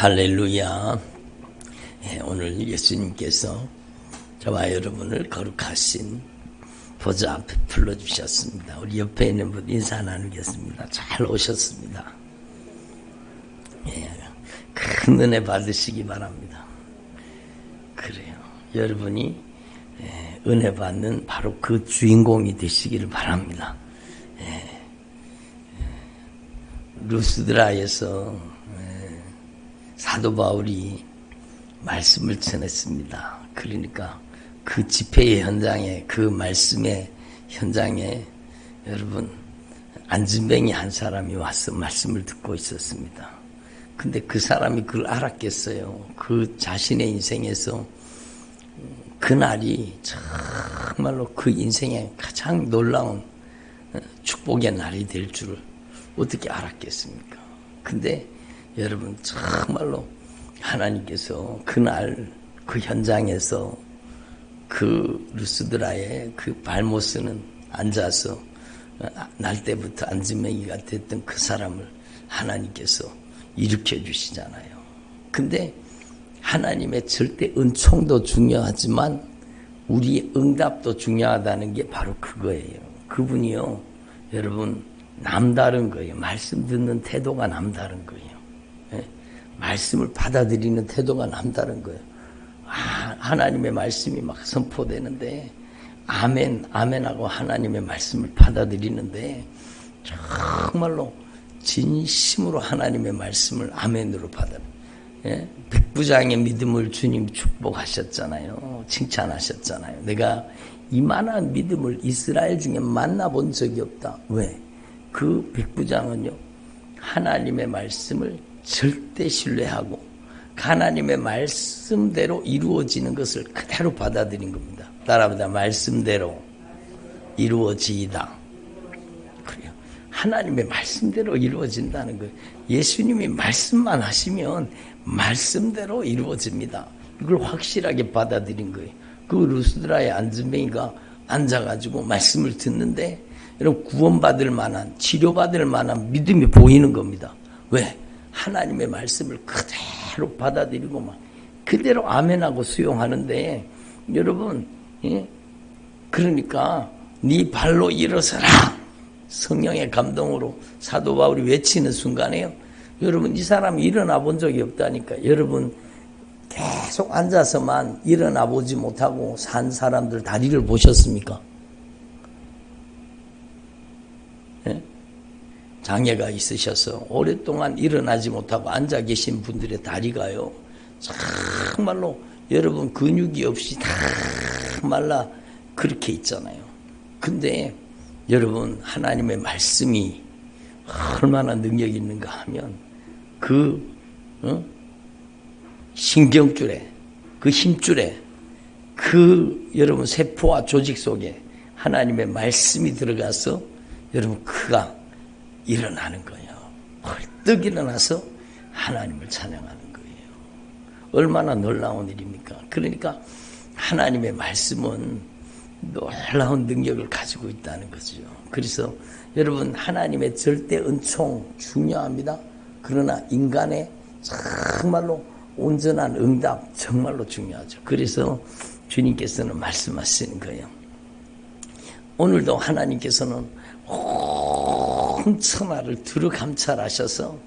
할렐루야. 오늘 예수님께서 저와 여러분을 거룩하신 보좌 앞에 불러주셨습니다. 우리 옆에 있는 분 인사 나누겠습니다. 잘 오셨습니다. 큰 은혜 받으시기 바랍니다. 그래요. 여러분이 은혜 받는 바로 그 주인공이 되시기를 바랍니다. 루스드라에서 사도 바울이 말씀을 전했습니다. 그러니까 그 집회의 현장에, 그 말씀의 현장에 여러분 안진뱅이 한 사람이 와서 말씀을 듣고 있었습니다. 근데 그 사람이 그걸 알았겠어요. 그 자신의 인생에서 그날이 정말로 그 인생의 가장 놀라운 축복의 날이 될 줄을 어떻게 알았겠습니까? 근데 여러분 정말로 하나님께서 그날 그 현장에서 그 루스드라의 그 발못쓰는 앉아서 날 때부터 안진뱅이가 됐던 그 사람을 하나님께서 일으켜 주시잖아요. 근데 하나님의 절대 은총도 중요하지만 우리의 응답도 중요하다는 게 바로 그거예요. 그분이요, 여러분 남다른 거예요. 말씀 듣는 태도가 남다른 거예요. 말씀을 받아들이는 태도가 남다른 거예요. 하나님의 말씀이 막 선포되는데 아멘, 아멘하고 하나님의 말씀을 받아들이는데 정말로 진심으로 하나님의 말씀을 아멘으로 받아들여요. 백부장의 믿음을 주님 축복하셨잖아요. 칭찬하셨잖아요. 내가 이만한 믿음을 이스라엘 중에 만나본 적이 없다. 왜? 그 백부장은요, 하나님의 말씀을 절대 신뢰하고 하나님의 말씀대로 이루어지는 것을 그대로 받아들인 겁니다. 따라합니다. 말씀대로 이루어지이다. 그래요. 하나님의 말씀대로 이루어진다는 거예요. 예수님이 말씀만 하시면 말씀대로 이루어집니다. 이걸 확실하게 받아들인 거예요. 그 루스드라의 안진뱅이가 앉아가지고 말씀을 듣는데 여러분 구원받을 만한, 치료받을 만한 믿음이 보이는 겁니다. 왜? 하나님의 말씀을 그대로 받아들이고 막 그대로 아멘하고 수용하는데 여러분, 그러니까 네 발로 일어서라, 성령의 감동으로 사도 바울이 외치는 순간에요, 여러분 이 사람이 일어나 본 적이 없다니까. 여러분 계속 앉아서만 일어나 보지 못하고 산 사람들 다리를 보셨습니까? 장애가 있으셔서 오랫동안 일어나지 못하고 앉아 계신 분들의 다리가요, 정말로 여러분 근육이 없이 다 말라 그렇게 있잖아요. 근데 여러분 하나님의 말씀이 얼마나 능력이 있는가 하면 그 신경줄에, 그 힘줄에, 그 여러분 세포와 조직 속에 하나님의 말씀이 들어가서 여러분 그가 일어나는 거예요. 벌떡 일어나서 하나님을 찬양하는 거예요. 얼마나 놀라운 일입니까? 그러니까 하나님의 말씀은 놀라운 능력을 가지고 있다는 거죠. 그래서 여러분 하나님의 절대 은총 중요합니다. 그러나 인간의 정말로 온전한 응답 정말로 중요하죠. 그래서 주님께서는 말씀하시는 거예요. 오늘도 하나님께서는 온 천하를 두루 감찰하셔서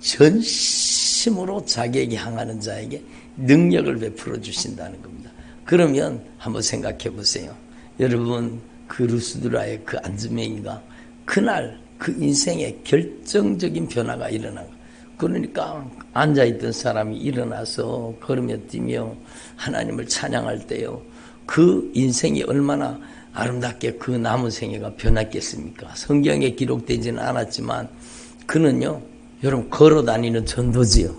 전심으로 자기에게 향하는 자에게 능력을 베풀어 주신다는 겁니다. 그러면 한번 생각해 보세요. 여러분 그 루스드라의 그 안진뱅이가 그날 그 인생의 결정적인 변화가 일어난 거예요. 그러니까 앉아있던 사람이 일어나서 걸으며 뛰며 하나님을 찬양할 때요, 그 인생이 얼마나 아름답게 그 남은 생애가 변했겠습니까? 성경에 기록되지는 않았지만 그는요, 여러분 걸어다니는 전도지요.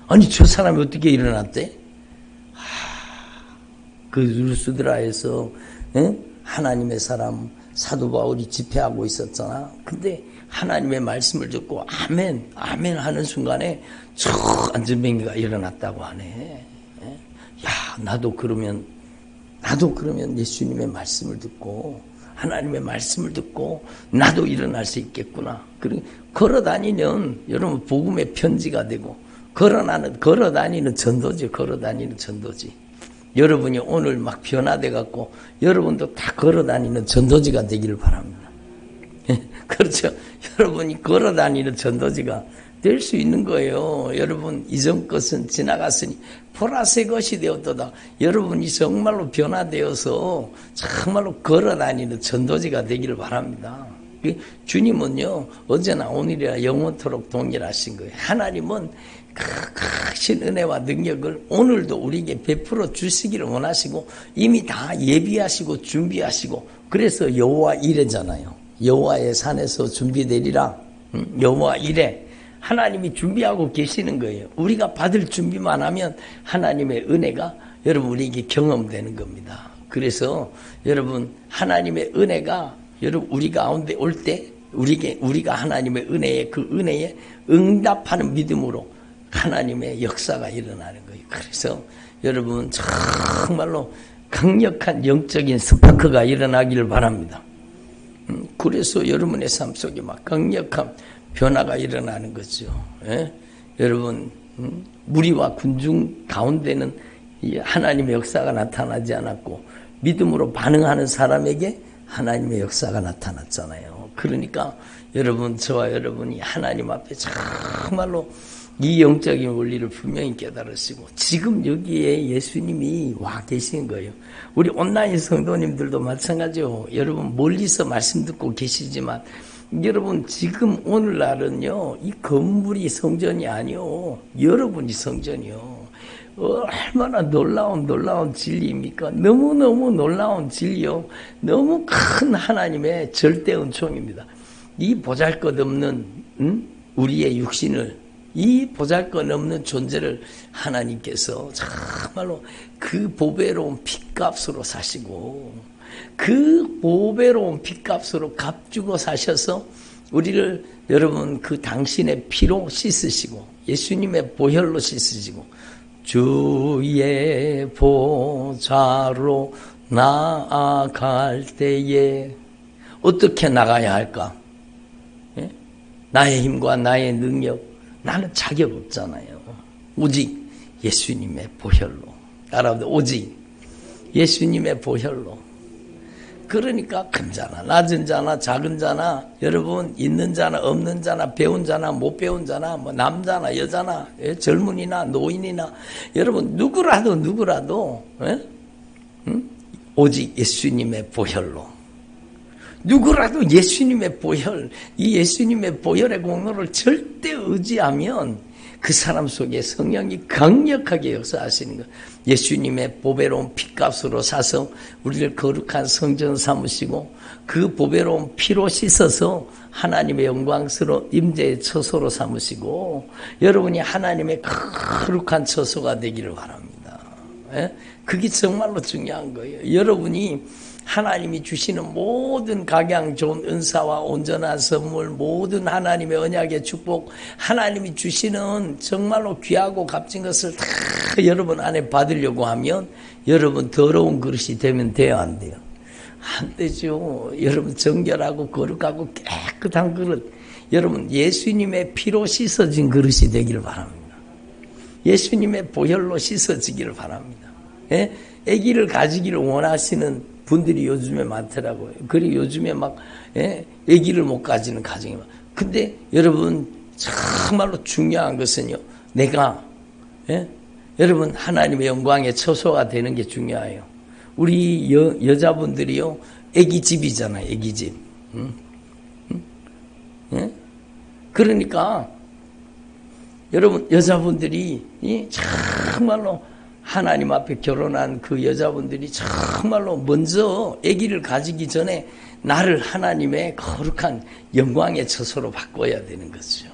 아니 저 사람이 어떻게 일어났대? 그 루스드라에서 하나님의 사람 사도 바울이 집회하고 있었잖아. 근데 하나님의 말씀을 듣고 아멘, 아멘 하는 순간에 저 안진뱅이가 일어났다고 하네. 야, 나도 그러면 예수님의 말씀을 듣고 하나님의 말씀을 듣고 나도 일어날 수 있겠구나. 그리고 걸어 다니면 여러분 복음의 편지가 되고 걸어다니는 전도지, 걸어다니는 전도지. 여러분이 오늘 막 변화돼 갖고 여러분도 다 걸어다니는 전도지가 되기를 바랍니다. 그렇죠. 여러분이 걸어다니는 전도지가 될 수 있는 거예요. 여러분 이전 것은 지나갔으니 보라색 것이 되었도다. 여러분이 정말로 변화되어서 정말로 걸어다니는 전도지가 되기를 바랍니다. 주님은요 어제나 오늘이라 영원토록 동일하신 거예요. 하나님은 크신 은혜와 능력을 오늘도 우리에게 베풀어 주시기를 원하시고 이미 다 예비하시고 준비하시고 그래서 여호와 이레잖아요. 여호와의 산에서 준비되리라. 여호와 이레. 하나님이 준비하고 계시는 거예요. 우리가 받을 준비만 하면 하나님의 은혜가 여러분 우리에게 경험되는 겁니다. 그래서 여러분 하나님의 은혜가 여러분 우리 가운데 올 때 우리가 하나님의 은혜에 그 은혜에 응답하는 믿음으로 하나님의 역사가 일어나는 거예요. 그래서 여러분 정말로 강력한 영적인 스파크가 일어나기를 바랍니다. 그래서 여러분의 삶 속에 막 강력한 변화가 일어나는 거죠. 예? 여러분 무리와 군중 가운데는 하나님의 역사가 나타나지 않았고 믿음으로 반응하는 사람에게 하나님의 역사가 나타났잖아요. 그러니까 여러분 저와 여러분이 하나님 앞에 정말로 이 영적인 원리를 분명히 깨달으시고 지금 여기에 예수님이 와 계신 거예요. 우리 온라인 성도님들도 마찬가지요. 여러분 멀리서 말씀 듣고 계시지만 여러분 지금 오늘날은요 이 건물이 성전이 아니요 여러분이 성전이요. 얼마나 놀라운 진리입니까? 너무너무 놀라운 진리요. 너무 큰 하나님의 절대 은총입니다. 이 보잘것없는 우리의 육신을 이 보잘것없는 존재를 하나님께서 정말로 그 보배로운 핏값으로 사시고 그 보배로운 핏값으로 값주고 사셔서 우리를 여러분 그 당신의 피로 씻으시고 예수님의 보혈로 씻으시고 주의 보좌로 나아갈 때에 어떻게 나가야 할까? 예? 나의 힘과 나의 능력 나는 자격 없잖아요. 오직 예수님의 보혈로 따라오다 오직 예수님의 보혈로. 그러니까 큰 자나 낮은 자나 작은 자나 여러분 있는 자나 없는 자나 배운 자나 못 배운 자나 뭐 남자나 여자나 젊은이나 노인이나 여러분 누구라도 오직 예수님의 보혈로 누구라도 예수님의 보혈 이 예수님의 보혈의 공로를 절대 의지하면 그 사람 속에 성령이 강력하게 역사하시는 것. 예수님의 보배로운 핏값으로 사서 우리를 거룩한 성전 삼으시고 그 보배로운 피로 씻어서 하나님의 영광스러운 임재의 처소로 삼으시고 여러분이 하나님의 거룩한 처소가 되기를 바랍니다. 그게 정말로 중요한 거예요. 여러분이 하나님이 주시는 모든 각양 좋은 은사와 온전한 선물 모든 하나님의 언약의 축복 하나님이 주시는 정말로 귀하고 값진 것을 다 여러분 안에 받으려고 하면 여러분 더러운 그릇이 되면 돼요 안 돼요? 안 되죠. 여러분 정결하고 거룩하고 깨끗한 그릇 여러분 예수님의 피로 씻어진 그릇이 되기를 바랍니다. 예수님의 보혈로 씻어지기를 바랍니다. 아기를 가지기를 원하시는 분들이 요즘에 많더라고요. 그리고 요즘에 막 아기를 못 가지는 가정이 많아요. 근데 여러분 정말로 중요한 것은요. 내가 여러분 하나님의 영광의 처소가 되는 게 중요해요. 우리 여자분들이요. 아기집이잖아요. 아기집. 그러니까 여러분 여자분들이 정말로 하나님 앞에 결혼한 그 여자분들이 정말로 먼저 아기를 가지기 전에 나를 하나님의 거룩한 영광의 처소로 바꿔야 되는 거죠.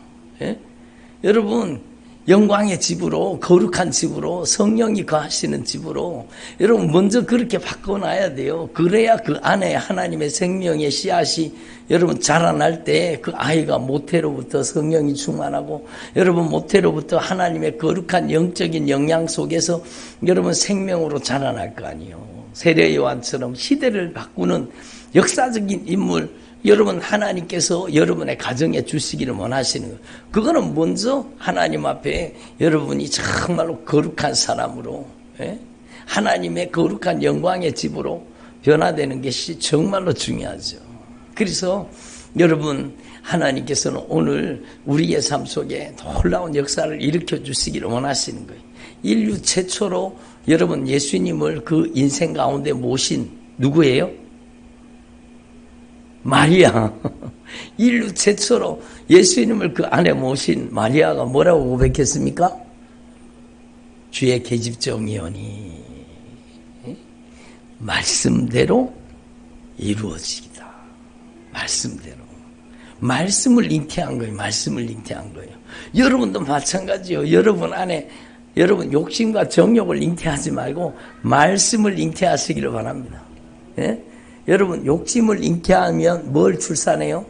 여러분 영광의 집으로 거룩한 집으로 성령이 거하시는 집으로 여러분 먼저 그렇게 바꿔놔야 돼요. 그래야 그 안에 하나님의 생명의 씨앗이 여러분 자라날 때 그 아이가 모태로부터 성령이 충만하고 여러분 모태로부터 하나님의 거룩한 영적인 영양 속에서 여러분 생명으로 자라날 거 아니에요. 세례 요한처럼 시대를 바꾸는 역사적인 인물 여러분 하나님께서 여러분의 가정에 주시기를 원하시는 거예요. 그거는 먼저 하나님 앞에 여러분이 정말로 거룩한 사람으로, 하나님의 거룩한 영광의 집으로 변화되는 것이 정말로 중요하죠. 그래서 여러분 하나님께서는 오늘 우리의 삶 속에 놀라운 역사를 일으켜 주시기를 원하시는 거예요. 인류 최초로 여러분 예수님을 그 인생 가운데 모신 누구예요? 마리아. 인류 최초로 예수님을 그 안에 모신 마리아가 뭐라고 고백했습니까? 주의 계집종이오니 말씀대로 이루어지기다. 말씀대로. 말씀을 잉태한 거예요. 말씀을 잉태한 거예요. 여러분도 마찬가지요. 여러분 안에 여러분 욕심과 정욕을 잉태하지 말고 말씀을 잉태하시기를 바랍니다. 여러분 욕심을 잉태하면 뭘 출산해요?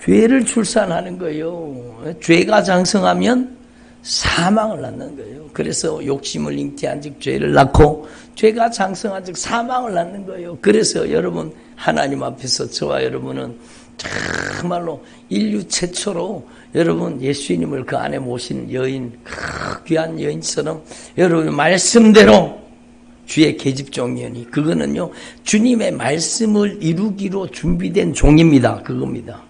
죄를 출산하는 거예요. 죄가 장성하면 사망을 낳는 거예요. 그래서 욕심을 잉태한 즉 죄를 낳고 죄가 장성한 즉 사망을 낳는 거예요. 그래서 여러분 하나님 앞에서 저와 여러분은 정말로 인류 최초로 여러분 예수님을 그 안에 모신 여인, 그 귀한 여인처럼 여러분 말씀대로 주의 계집종이니 그거는요 주님의 말씀을 이루기로 준비된 종입니다. 그겁니다.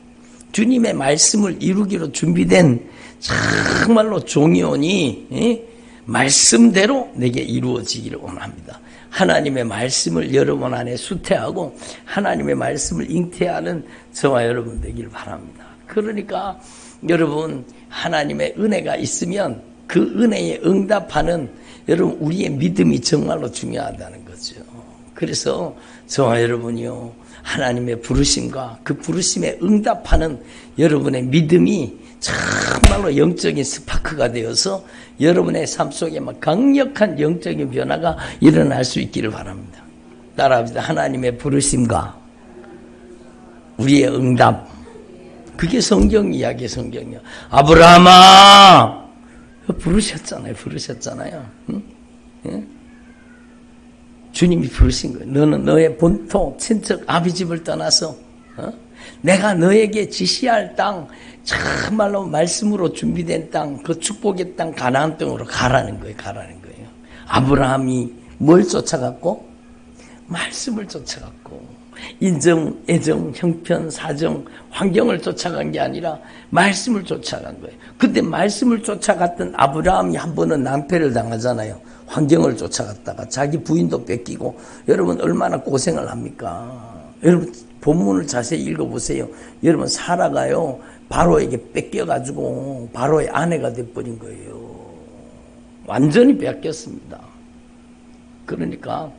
주님의 말씀을 이루기로 준비된 정말로 종이오니 말씀대로 내게 이루어지기를 원합니다. 하나님의 말씀을 여러분 안에 수태하고 하나님의 말씀을 잉태하는 저와 여러분 되기를 바랍니다. 그러니까 여러분 하나님의 은혜가 있으면 그 은혜에 응답하는 여러분 우리의 믿음이 정말로 중요하다는 거죠. 그래서 저와 여러분이요 하나님의 부르심과 그 부르심에 응답하는 여러분의 믿음이 정말로 영적인 스파크가 되어서 여러분의 삶 속에 막 강력한 영적인 변화가 일어날 수 있기를 바랍니다. 따라합시다. 하나님의 부르심과 우리의 응답. 그게 성경 이야기의 성경이요. 아브라함아 부르셨잖아요. 응? 예? 주님이 부르신 거예요. 너는 너의 본토 친척 아비집을 떠나서 내가 너에게 지시할 땅 정말로 말씀으로 준비된 땅 그 축복의 땅 가나안 땅으로 가라는 거예요. 아브라함이 뭘 쫓아갔고? 말씀을 쫓아갔고 인정, 애정, 형편, 사정, 환경을 쫓아간 게 아니라 말씀을 쫓아간 거예요. 근데 말씀을 쫓아갔던 아브라함이 한 번은 낭패를 당하잖아요. 환경을 쫓아갔다가 자기 부인도 뺏기고 여러분 얼마나 고생을 합니까? 여러분 본문을 자세히 읽어보세요. 여러분 사라가요 바로에게 뺏겨가지고 바로의 아내가 돼버린 거예요. 완전히 뺏겼습니다. 그러니까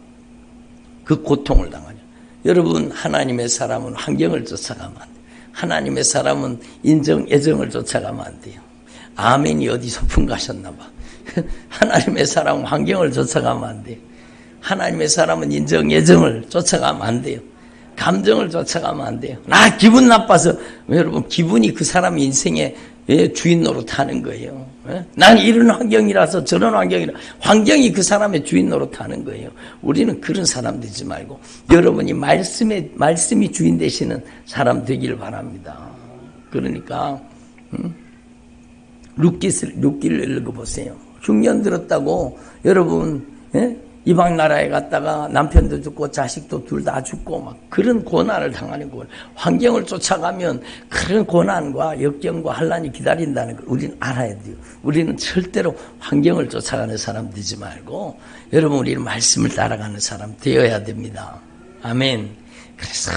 그 고통을 당하죠. 여러분 하나님의 사람은 환경을 쫓아가면 안 돼요. 하나님의 사람은 인정, 애정을 쫓아가면 안 돼요. 아멘이 어디 소풍 가셨나 봐. 하나님의 사람은 환경을 쫓아가면 안 돼요. 하나님의 사람은 인정, 애정을 쫓아가면 안 돼요. 감정을 쫓아가면 안 돼요. 나 기분 나빠서 여러분 기분이 그 사람 인생의 주인 노릇하는 거예요. 난 이런 환경이라서 저런 환경이라 환경이 그 사람의 주인 노릇하는 거예요. 우리는 그런 사람 되지 말고 여러분이 말씀이 주인 되시는 사람 되기를 바랍니다. 그러니까 룻기를 읽어보세요. 흉년 들었다고 여러분 이방 나라에 갔다가 남편도 죽고 자식도 둘 다 죽고 막 그런 고난을 당하는 걸 환경을 쫓아가면 그런 고난과 역경과 환난이 기다린다는 걸 우리는 알아야 돼요. 우리는 절대로 환경을 쫓아가는 사람 되지 말고 여러분 우리는 말씀을 따라가는 사람 되어야 됩니다. 아멘. 그래서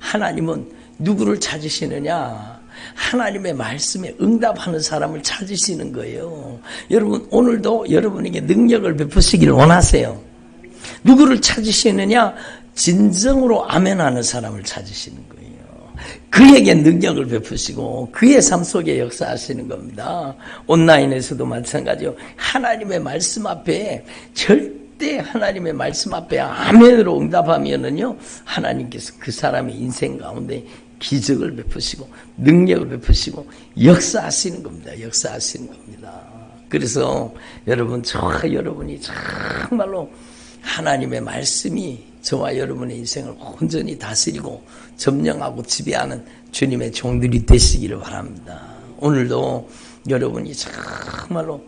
하나님은 누구를 찾으시느냐? 하나님의 말씀에 응답하는 사람을 찾으시는 거예요. 여러분 오늘도 여러분에게 능력을 베푸시기를 원하세요. 누구를 찾으시느냐? 진정으로 아멘하는 사람을 찾으시는 거예요. 그에게 능력을 베푸시고 그의 삶 속에 역사하시는 겁니다. 온라인에서도 마찬가지요. 하나님의 말씀 앞에 절대 하나님의 말씀 앞에 아멘으로 응답하면은요 하나님께서 그 사람의 인생 가운데 기적을 베푸시고 능력을 베푸시고 역사하시는 겁니다. 역사하시는 겁니다. 그래서 여러분 저와 여러분이 정말로 하나님의 말씀이 저와 여러분의 인생을 온전히 다스리고 점령하고 지배하는 주님의 종들이 되시기를 바랍니다. 오늘도 여러분이 정말로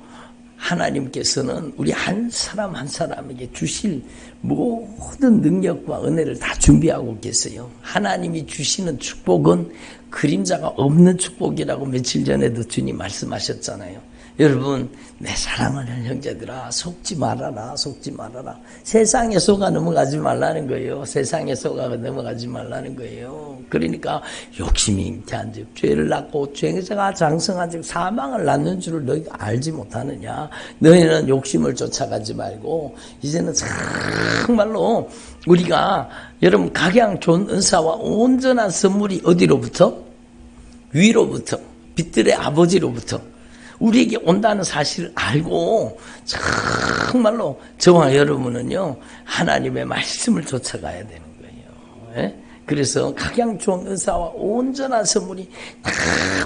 하나님께서는 우리 한 사람 한 사람에게 주실 모든 능력과 은혜를 다 준비하고 계세요. 하나님이 주시는 축복은 그림자가 없는 축복이라고 며칠 전에도 주님 말씀하셨잖아요. 여러분, 내 사랑하는 형제들아, 속지 말아라, 속지 말아라. 세상에 속아 넘어가지 말라는 거예요. 세상에 속아 넘어가지 말라는 거예요. 그러니까 욕심이 잉태한즉 죄를 낳고 죄가 장성한즉 사망을 낳는 줄을 너희가 알지 못하느냐. 너희는 욕심을 쫓아가지 말고 이제는 정말로 우리가 여러분 각양 좋은 은사와 온전한 선물이 어디로부터? 위로부터, 빛들의 아버지로부터 우리에게 온다는 사실을 알고 정말로 저와 여러분은요 하나님의 말씀을 쫓아가야 되는 거예요. 예? 그래서 각양 좋은 은사와 온전한 선물이 다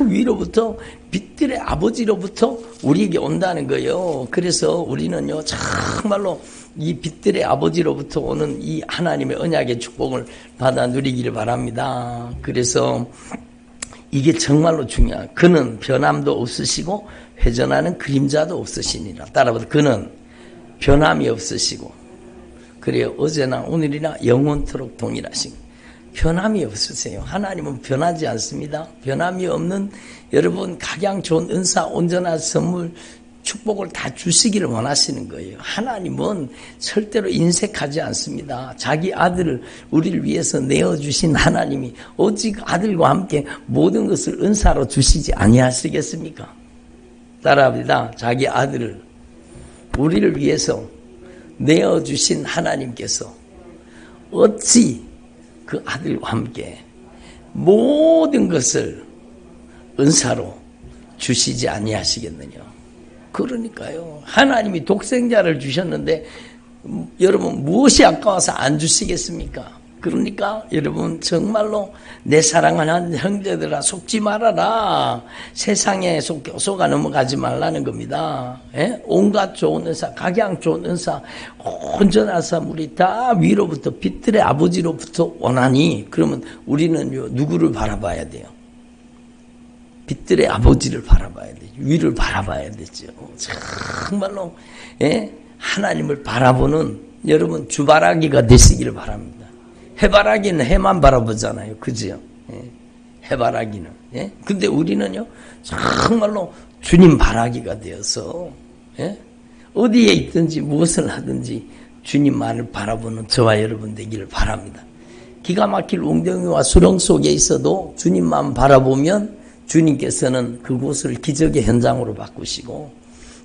위로부터 빛들의 아버지로부터 우리에게 온다는 거예요. 그래서 우리는요 정말로 이 빛들의 아버지로부터 오는 이 하나님의 언약의 축복을 받아 누리기를 바랍니다. 그래서 이게 정말로 중요한, 그는 변함도 없으시고 회전하는 그림자도 없으시니라. 따라서 그는 변함이 없으시고, 그래요, 어제나 오늘이나 영원토록 동일하신, 변함이 없으세요. 하나님은 변하지 않습니다. 변함이 없는 여러분 각양 좋은 은사, 온전한 선물, 축복을 다 주시기를 원하시는 거예요. 하나님은 절대로 인색하지 않습니다. 자기 아들을 우리를 위해서 내어주신 하나님이 오직 아들과 함께 모든 것을 은사로 주시지 아니하시겠습니까? 따라합니다. 자기 아들을 우리를 위해서 내어주신 하나님께서 어찌 그 아들과 함께 모든 것을 은사로 주시지 아니하시겠느냐. 그러니까요. 하나님이 독생자를 주셨는데 여러분 무엇이 아까워서 안 주시겠습니까? 그러니까 여러분 정말로 내 사랑하는 형제들아 속지 말아라. 세상에 속아 넘어가지 말라는 겁니다. 예? 온갖 좋은 은사, 각양 좋은 은사, 온전한 사물이 다 위로부터 빛들의 아버지로부터 원하니 그러면 우리는 누구를 바라봐야 돼요? 빛들의 아버지를 바라봐야 되죠. 위를 바라봐야 되죠. 정말로 예? 하나님을 바라보는 여러분 주바라기가 되시기를 바랍니다. 해바라기는 해만 바라보잖아요. 그죠? 예? 해바라기는. 예? 근데 우리는요 정말로 주님 바라기가 되어서 예? 어디에 있든지 무엇을 하든지 주님만을 바라보는 저와 여러분 되기를 바랍니다. 기가 막힐 웅덩이와 수렁 속에 있어도 주님만 바라보면 주님께서는 그곳을 기적의 현장으로 바꾸시고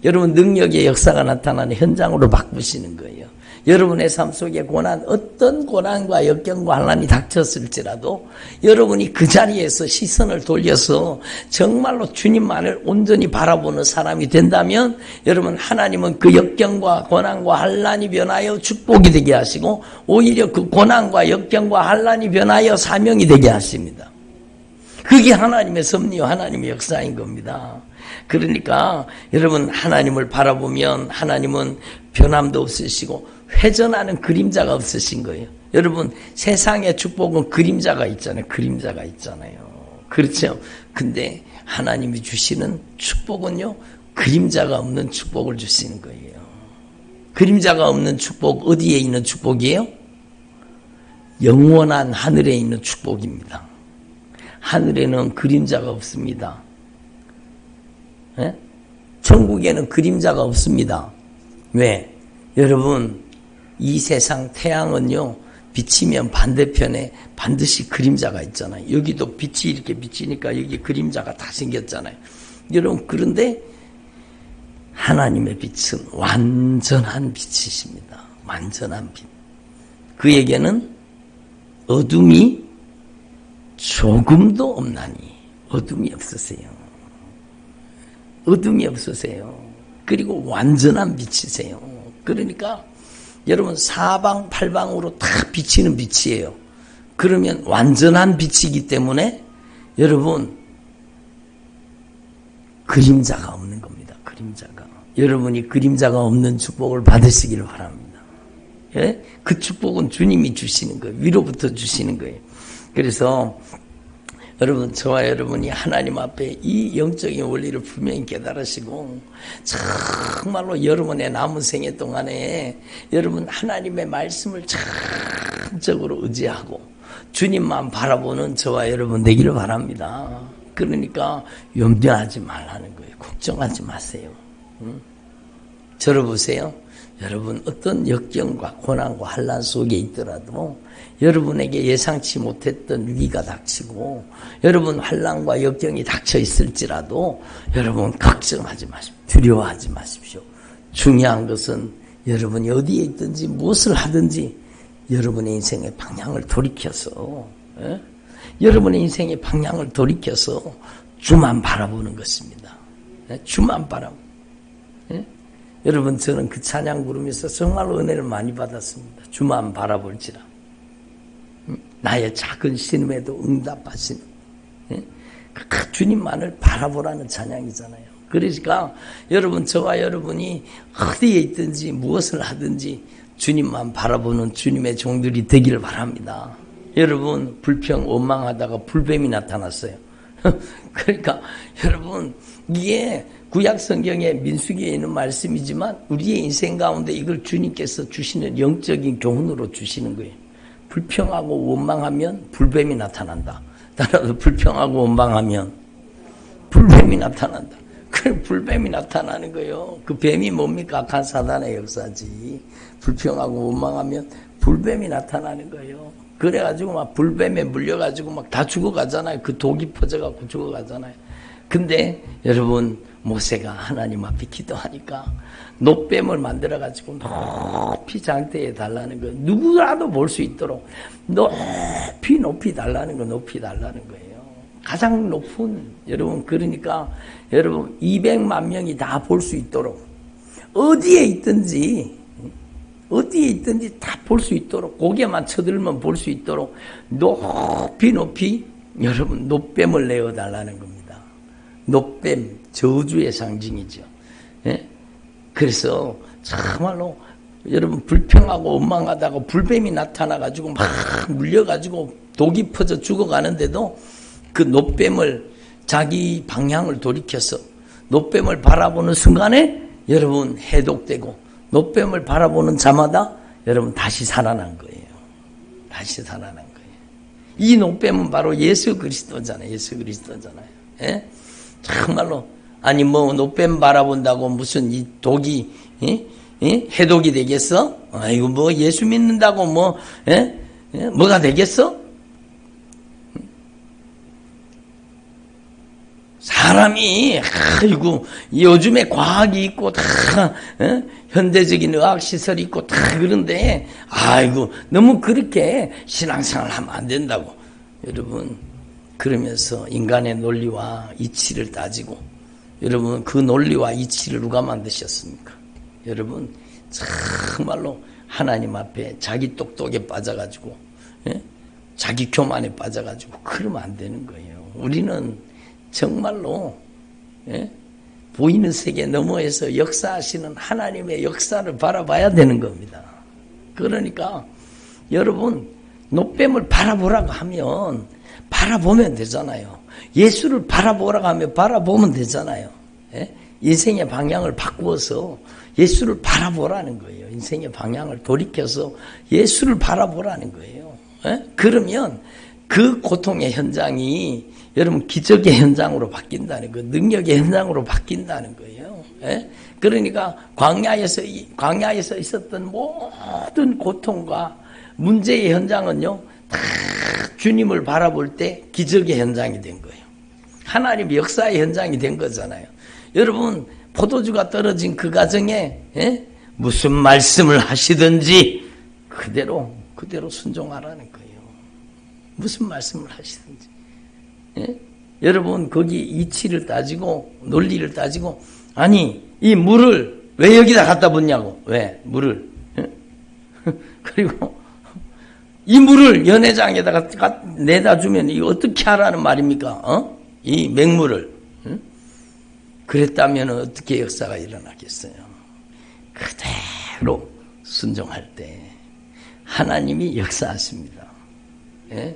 여러분 능력의 역사가 나타나는 현장으로 바꾸시는 거예요. 여러분의 삶 속에 고난, 어떤 고난과 역경과 환난이 닥쳤을지라도 여러분이 그 자리에서 시선을 돌려서 정말로 주님만을 온전히 바라보는 사람이 된다면 여러분 하나님은 그 역경과 고난과 환난이 변하여 축복이 되게 하시고 오히려 그 고난과 역경과 환난이 변하여 사명이 되게 하십니다. 그게 하나님의 섭리와 하나님의 역사인 겁니다. 그러니까 여러분 하나님을 바라보면 하나님은 변함도 없으시고 회전하는 그림자가 없으신 거예요. 여러분 세상의 축복은 그림자가 있잖아요. 그림자가 있잖아요. 그렇죠? 근데 하나님이 주시는 축복은요 그림자가 없는 축복을 주시는 거예요. 그림자가 없는 축복 어디에 있는 축복이에요? 영원한 하늘에 있는 축복입니다. 하늘에는 그림자가 없습니다. 예? 천국에는 그림자가 없습니다. 왜? 여러분 이 세상 태양은요 비치면 반대편에 반드시 그림자가 있잖아요. 여기도 빛이 이렇게 비치니까 여기 그림자가 다 생겼잖아요. 여러분 그런데 하나님의 빛은 완전한 빛이십니다. 완전한 빛. 그에게는 어둠이 조금도 없나니 어둠이 없으세요. 어둠이 없으세요. 그리고 완전한 빛이세요. 그러니까 여러분 사방팔방으로 다 비치는 빛이에요. 그러면 완전한 빛이기 때문에 여러분 그림자가 없는 겁니다. 그림자가. 여러분이 그림자가 없는 축복을 받으시기를 바랍니다. 예? 그 축복은 주님이 주시는 거예요. 위로부터 주시는 거예요. 그래서 여러분, 저와 여러분이 하나님 앞에 이 영적인 원리를 분명히 깨달으시고 정말로 여러분의 남은 생애 동안에 여러분 하나님의 말씀을 전적으로 의지하고 주님만 바라보는 저와 여러분 되기를 바랍니다. 그러니까 염려하지 말라는 거예요. 걱정하지 마세요. 저를 보세요. 여러분 어떤 역경과 고난과 환난 속에 있더라도 여러분에게 예상치 못했던 위기가 닥치고 여러분 환난과 역경이 닥쳐 있을지라도 여러분 걱정하지 마십시오. 두려워하지 마십시오. 중요한 것은 여러분이 어디에 있든지 무엇을 하든지 여러분의 인생의 방향을 돌이켜서 여러분의 인생의 방향을 돌이켜서 주만 바라보는 것입니다. 주만 바라보는. 여러분, 저는 그 찬양 부르면서 정말로 은혜를 많이 받았습니다. 주만 바라볼지라. 나의 작은 신음에도 응답하시는 그 주님만을 바라보라는 찬양이잖아요. 그러니까 여러분, 저와 여러분이 어디에 있든지 무엇을 하든지 주님만 바라보는 주님의 종들이 되기를 바랍니다. 여러분, 불평 원망하다가 불뱀이 나타났어요. 그러니까 여러분, 이게 구약 성경의 민수기에 있는 말씀이지만 우리의 인생 가운데 이걸 주님께서 주시는 영적인 교훈으로 주시는 거예요. 불평하고 원망하면 불뱀이 나타난다. 따라서 불평하고 원망하면 불뱀이 나타난다. 그 불뱀이 나타나는 거예요. 그 뱀이 뭡니까? 악한 사단의 역사지. 불평하고 원망하면 불뱀이 나타나는 거예요. 그래가지고 막 불뱀에 물려가지고 막 다 죽어가잖아요. 그 독이 퍼져가지고 죽어가잖아요. 근데 여러분, 모세가 하나님 앞에 기도하니까 놋뱀을 만들어가지고 높이 장대에 달라는 거, 누구라도 볼 수 있도록 높이 달라는 거, 높이 달라는 거예요. 가장 높은, 여러분, 그러니까 여러분 200만 명이 다 볼 수 있도록 어디에 있든지 다 볼 수 있도록 고개만 쳐들면 볼 수 있도록 높이 여러분 놋뱀을 내어달라는 겁니다. 놋뱀, 저주의 상징이죠. 예? 그래서 정말로 여러분 불평하고 원망하다가 불뱀이 나타나가지고 막 물려가지고 독이 퍼져 죽어가는데도 그 놋뱀을 자기 방향을 돌이켜서 놋뱀을 바라보는 순간에 여러분 해독되고 놋뱀을 바라보는 자마다 여러분 다시 살아난 거예요. 다시 살아난 거예요. 이 놋뱀은 바로 예수 그리스도잖아요. 예수 그리스도잖아요. 예? 정말로 아니 뭐 놋뱀 바라본다고 무슨 이 독이 해독이 되겠어? 아이고 뭐 예수 믿는다고 뭐 뭐가 되겠어? 사람이 아이고 요즘에 과학이 있고 다 현대적인 의학 시설이 있고 다 그런데 아이고 너무 그렇게 신앙생활 하면 안 된다고 여러분 그러면서 인간의 논리와 이치를 따지고 여러분 그 논리와 이치를 누가 만드셨습니까? 여러분 정말로 하나님 앞에 자기 똑똑에 빠져가지고 자기 교만에 빠져가지고 그러면 안 되는 거예요. 우리는 정말로 보이는 세계 너머에서 역사하시는 하나님의 역사를 바라봐야 되는 겁니다. 그러니까 여러분 놋뱀을 바라보라고 하면 바라보면 되잖아요. 예수를 바라보라고 하면 바라보면 되잖아요. 인생의 방향을 바꾸어서 예수를 바라보라는 거예요. 인생의 방향을 돌이켜서 예수를 바라보라는 거예요. 그러면 그 고통의 현장이 여러분 기적의 현장으로 바뀐다는 거예요. 능력의 현장으로 바뀐다는 거예요. 그러니까 광야에서 있었던 모든 고통과 문제의 현장은요 다 주님을 바라볼 때 기적의 현장이 된 거예요. 하나님의 역사의 현장이 된 거잖아요. 여러분 포도주가 떨어진 그 과정에 무슨 말씀을 하시든지 그대로 순종하라는 거예요. 무슨 말씀을 하시든지. 여러분 거기 이치를 따지고 논리를 따지고 아니 이 물을 왜 여기다 갖다 붓냐고 왜 물을 그리고 이 물을 연회장에다가 내다 주면 이거 어떻게 하라는 말입니까? 이 맹물을 그랬다면 어떻게 역사가 일어나겠어요? 그대로 순종할 때 하나님이 역사하십니다. 예?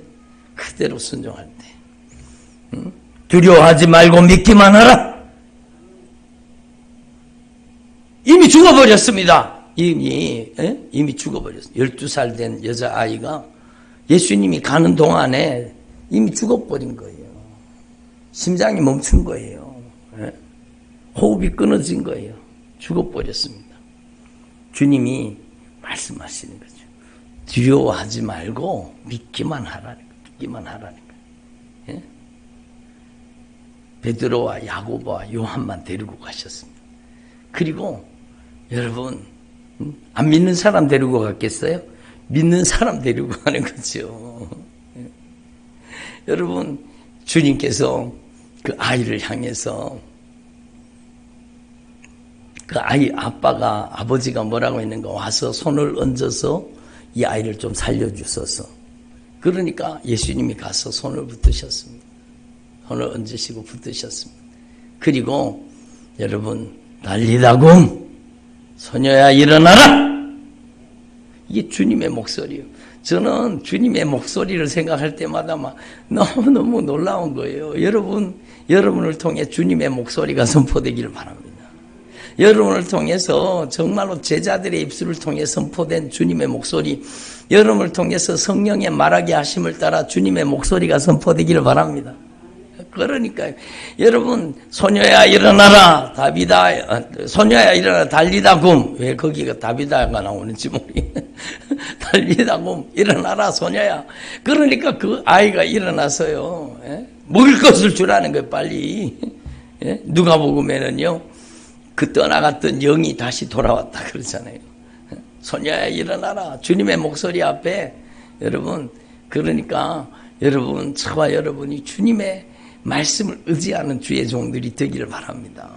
그대로 순종할 때. 두려워하지 말고 믿기만 하라. 이미 죽어버렸습니다. 이미 죽어버렸어요. 12살 된 여자아이가 예수님이 가는 동안에 이미 죽어버린 거예요. 심장이 멈춘 거예요. 예? 호흡이 끊어진 거예요. 죽어버렸습니다. 주님이 말씀하시는 거죠. 두려워하지 말고 믿기만 하라는 거예요. 믿기만 하라는 거예요. 예? 베드로와 야고보와 요한만 데리고 가셨습니다. 그리고 여러분, 안 믿는 사람 데리고 갔겠어요? 믿는 사람 데리고 가는 거죠. 예? 여러분, 주님께서 그 아이를 향해서 그 아버지가 뭐라고 했는가, 와서 손을 얹어서 이 아이를 좀 살려주소서. 그러니까 예수님이 가서 손을 붙드셨습니다. 손을 얹으시고 붙드셨습니다. 그리고 여러분, 달리다굼 소녀야 일어나라. 이게 주님의 목소리예요. 저는 주님의 목소리를 생각할 때마다 막 너무너무 놀라운 거예요. 여러분을 통해 주님의 목소리가 선포되기를 바랍니다. 여러분을 통해서 정말로 제자들의 입술을 통해 선포된 주님의 목소리, 여러분을 통해서 성령의 말하게 하심을 따라 주님의 목소리가 선포되기를 바랍니다. 그러니까요. 여러분, 소녀야 일어나라. 소녀야 일어나라. 달리다굼. 왜 거기가 다비다가 나오는지 모르겠네. 달리다굼. 일어나라 소녀야. 그러니까 그 아이가 일어나서요. 예? 먹을 것을 주라는 거예요. 빨리. 예? 누가복음에는요. 그 떠나갔던 영이 다시 돌아왔다 그러잖아요. 소녀야 일어나라. 주님의 목소리 앞에 여러분, 그러니까 여러분, 저와 여러분이 주님의 말씀을 의지하는 주의 종들이 되기를 바랍니다.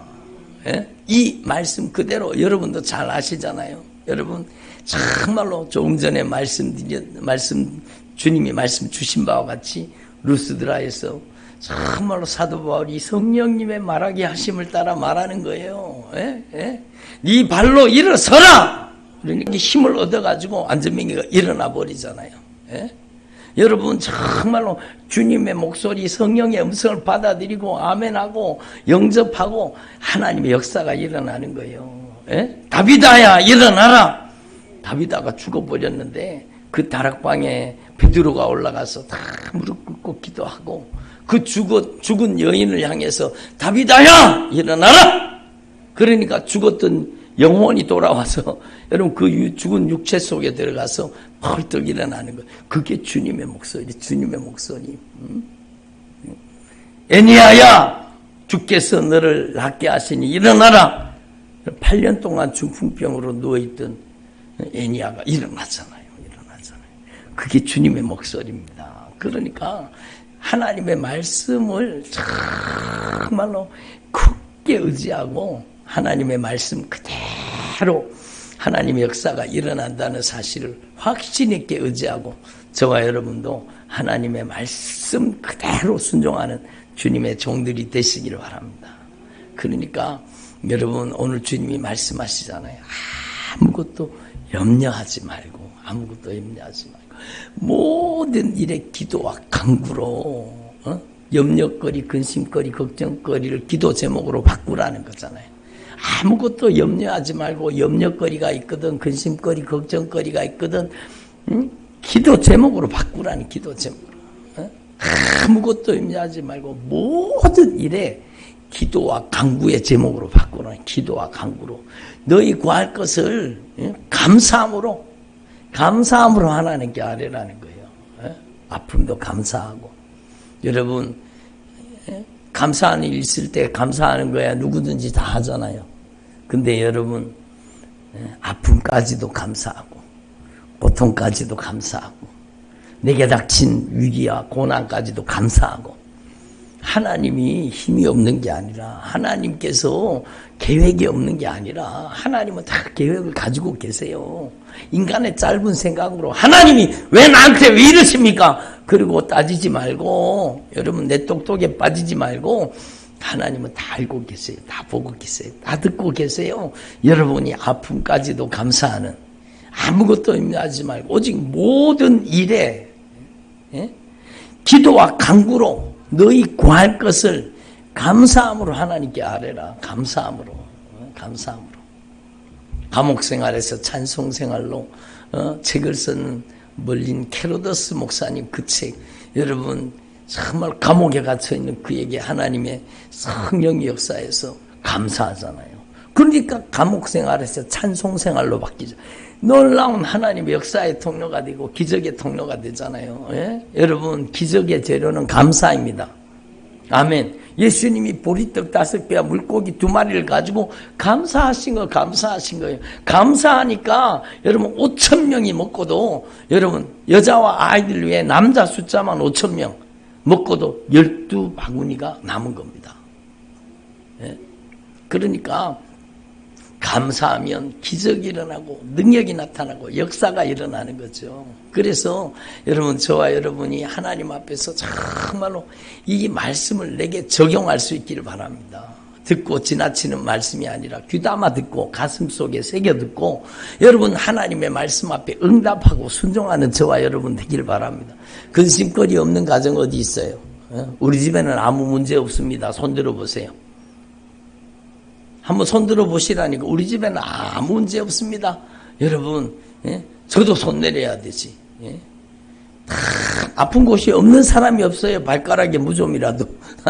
예? 이 말씀 그대로 여러분도 잘 아시잖아요. 여러분 정말로 조금 전에 주님이 말씀 주신 바와 같이 루스드라에서 정말로 사도 바울이 성령님의 말하게 하심을 따라 말하는 거예요. 예? 예? 네 발로 일어서라. 그러니까 힘을 얻어가지고 안전뱅이가 일어나 버리잖아요. 예? 여러분 정말로 주님의 목소리, 성령의 음성을 받아들이고 아멘하고 영접하고 하나님의 역사가 일어나는 거예요. 예? 다비다야 일어나라. 다비다가 죽어버렸는데 그 다락방에 베드로가 올라가서 다 무릎 꿇고 기도하고 그 죽은 여인을 향해서 다비다야 일어나라. 그러니까 죽었던 영혼이 돌아와서 여러분 그 죽은 육체 속에 들어가서 벌떡 일어나는 거예요. 그게 주님의 목소리, 주님의 목소리. 애니야야, 주께서 너를 낫게 하시니 일어나라. 8년 동안 중풍병으로 누워있던 애니야가 일어나잖아요. 그게 주님의 목소리입니다. 그러니까 하나님의 말씀을 정말로 크게 의지하고 하나님의 말씀 그대로 하나님의 역사가 일어난다는 사실을 확신 있게 의지하고 저와 여러분도 하나님의 말씀 그대로 순종하는 주님의 종들이 되시기를 바랍니다. 그러니까 여러분 오늘 주님이 말씀하시잖아요. 아무것도 염려하지 말고 모든 일에 기도와 간구로 염려거리, 근심거리, 걱정거리를 기도 제목으로 바꾸라는 거잖아요. 아무것도 염려하지 말고 염려거리가 있거든, 근심거리, 걱정거리가 있거든, 기도 제목으로 바꾸라는 기도 제목으로. 아무것도 염려하지 말고 모든 일에 기도와 간구의 제목으로 바꾸라는 기도와 간구로. 너희 구할 것을 감사함으로 하나님께 아뢰라는 거예요. 아픔도 감사하고. 여러분 감사하는 일 있을 때 감사하는 거야 누구든지 다 하잖아요. 근데 여러분 아픔까지도 감사하고 고통까지도 감사하고 내게 닥친 위기와 고난까지도 감사하고 하나님이 힘이 없는 게 아니라 하나님께서 계획이 없는 게 아니라 하나님은 다 계획을 가지고 계세요. 인간의 짧은 생각으로 하나님이 왜 나한테 왜 이러십니까? 그리고 따지지 말고 여러분 내 똑똑에 빠지지 말고 하나님은 다 알고 계세요. 다 보고 계세요. 다 듣고 계세요. 여러분이 아픔까지도 감사하는 아무것도 염려하지 말고 오직 모든 일에 기도와 간구로 너희 구할 것을 감사함으로 하나님께 아뢰라. 감사함으로. 감옥 생활에서 찬송 생활로 책을 쓴 멀린 캐로더스 목사님 그 책, 여러분 정말 감옥에 갇혀있는 그에게 하나님의 성령의 역사에서 감사하잖아요. 그러니까 감옥 생활에서 찬송 생활로 바뀌죠. 놀라운 하나님의 역사의 통로가 되고 기적의 통로가 되잖아요. 예? 여러분 기적의 재료는 감사입니다. 아멘. 예수님이 보리떡 5개와 물고기 2마리를 가지고 감사하신 거예요. 감사하니까 여러분 5,000명이 먹고도, 여러분 여자와 아이들 위해 남자 숫자만 5,000명 먹고도 12바구니가 남은 겁니다. 예? 그러니까 감사하면 기적이 일어나고 능력이 나타나고 역사가 일어나는 거죠. 그래서 여러분, 저와 여러분이 하나님 앞에서 정말로 이 말씀을 내게 적용할 수 있기를 바랍니다. 듣고 지나치는 말씀이 아니라 귀담아 듣고 가슴 속에 새겨 듣고 여러분 하나님의 말씀 앞에 응답하고 순종하는 저와 여러분 되기를 바랍니다. 근심거리 없는 가정 어디 있어요? 우리 집에는 아무 문제 없습니다. 손 들어보세요. 한번 손 들어보시라니까. 우리 집에는 아무 문제 없습니다. 여러분, 저도 손 내려야 되지. 아픈 곳이 없는 사람이 없어요. 발가락에 무좀이라도